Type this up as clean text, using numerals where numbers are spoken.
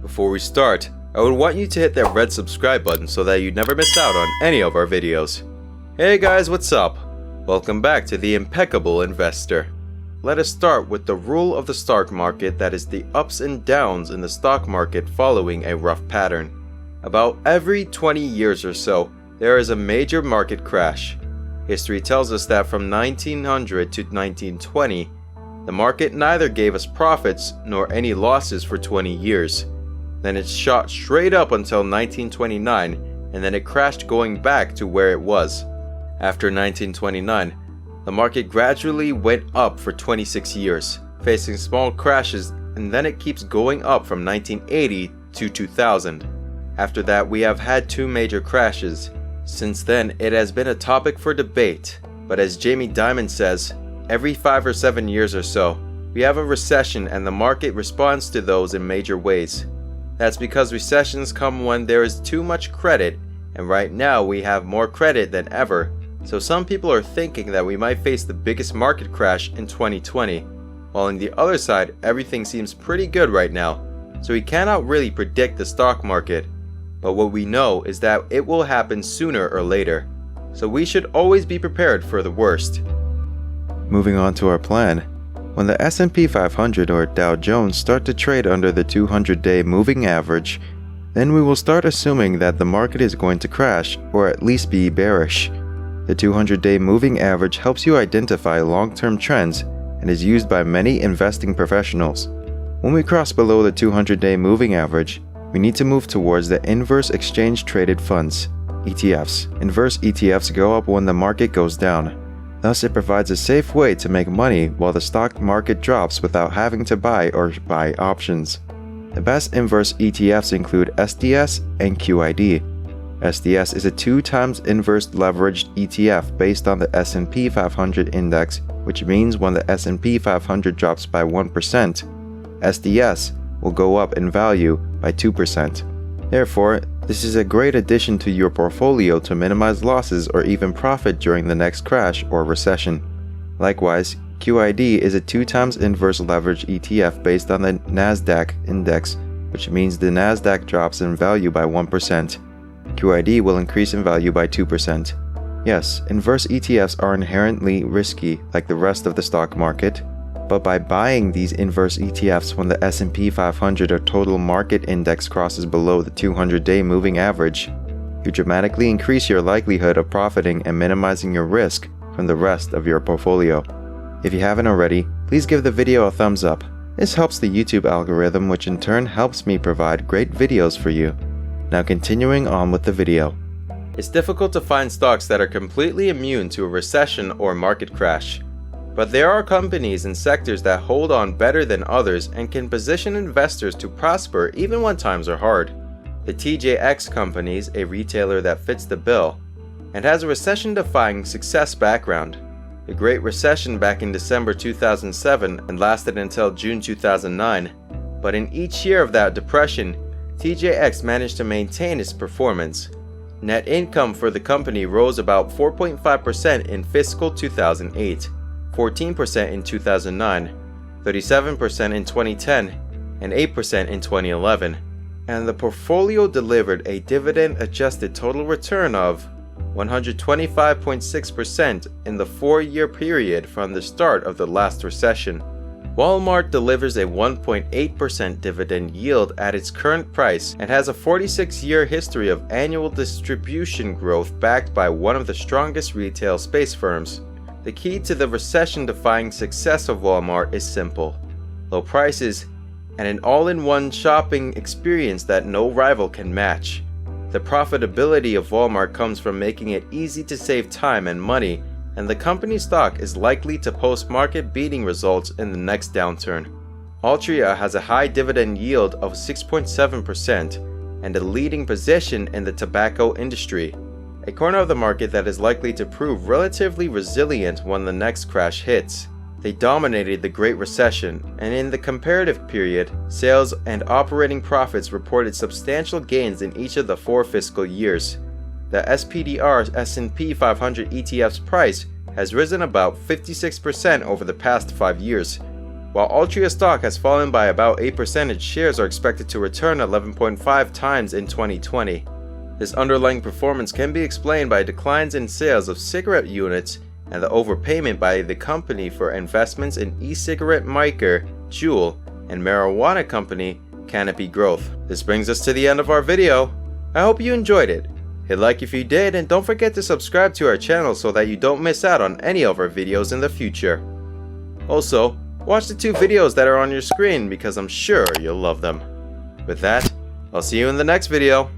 Before we start, I would want you to hit that red subscribe button so that you never miss out on any of our videos. Hey guys, what's up? Welcome back to the Impeccable Investor. Let us start with the rule of the stock market, that is the ups and downs in the stock market following a rough pattern. About every 20 years or so, there is a major market crash. History tells us that from 1900 to 1920, the market neither gave us profits nor any losses for 20 years. Then it shot straight up until 1929, and then it crashed going back to where it was. After 1929, the market gradually went up for 26 years, facing small crashes, and then it keeps going up from 1980 to 2000. After that, we have had two major crashes. Since then, it has been a topic for debate, but as Jamie Dimon says, every 5 or 7 years or so, we have a recession and the market responds to those in major ways. That's because recessions come when there is too much credit, and right now we have more credit than ever, so some people are thinking that we might face the biggest market crash in 2020, while on the other side everything seems pretty good right now, so we cannot really predict the stock market. But what we know is that it will happen sooner or later, so we should always be prepared for the worst. Moving on to our plan. When the S&P 500 or Dow Jones start to trade under the 200-day moving average, then we will start assuming that the market is going to crash or at least be bearish. The 200-day moving average helps you identify long-term trends and is used by many investing professionals. When we cross below the 200-day moving average, we need to move towards the inverse exchange traded funds, ETFs. Inverse ETFs go up when the market goes down. Thus, it provides a safe way to make money while the stock market drops without having to buy or buy options. The best inverse ETFs include SDS and QID. SDS is a 2 times inverse leveraged ETF based on the S&P 500 index, which means when the S&P 500 drops by 1%, SDS will go up in value by 2%. Therefore, this is a great addition to your portfolio to minimize losses or even profit during the next crash or recession. Likewise, QID is a 2 times inverse leverage ETF based on the Nasdaq index, which means the Nasdaq drops in value by 1%. QID will increase in value by 2%. Yes, inverse ETFs are inherently risky like the rest of the stock market, but by buying these inverse ETFs when the S&P 500 or total market index crosses below the 200-day moving average, you dramatically increase your likelihood of profiting and minimizing your risk from the rest of your portfolio. If you haven't already, please give the video a thumbs up. This helps the YouTube algorithm, which in turn helps me provide great videos for you. Now continuing on with the video. It's difficult to find stocks that are completely immune to a recession or market crash. But there are companies and sectors that hold on better than others and can position investors to prosper even when times are hard. The TJX Company is a retailer that fits the bill and has a recession-defying success background. The Great Recession back in December 2007 and lasted until June 2009, but in each year of that depression, TJX managed to maintain its performance. Net income for the company rose about 4.5% in fiscal 2008. 14% in 2009, 37% in 2010, and 8% in 2011. And the portfolio delivered a dividend-adjusted total return of 125.6% in the 4-year period from the start of the last recession. Walmart delivers a 1.8% dividend yield at its current price and has a 46-year history of annual distribution growth backed by one of the strongest retail space firms. The key to the recession-defying success of Walmart is simple: low prices and an all-in-one shopping experience that no rival can match. The profitability of Walmart comes from making it easy to save time and money, and the company stock is likely to post market-beating results in the next downturn. Altria has a high dividend yield of 6.7% and a leading position in the tobacco industry, a corner of the market that is likely to prove relatively resilient when the next crash hits. They dominated the Great Recession, and in the comparative period, sales and operating profits reported substantial gains in each of the 4 fiscal years. The SPDR S&P 500 ETF's price has risen about 56% over the past 5 years. While Altria stock has fallen by about 8%, its shares are expected to return 11.5 times in 2020. This underlying performance can be explained by declines in sales of cigarette units and the overpayment by the company for investments in e-cigarette maker Juul and marijuana company Canopy Growth. This brings us to the end of our video. I hope you enjoyed it. Hit like if you did, and don't forget to subscribe to our channel so that you don't miss out on any of our videos in the future. Also, watch the 2 videos that are on your screen because I'm sure you'll love them. With that, I'll see you in the next video.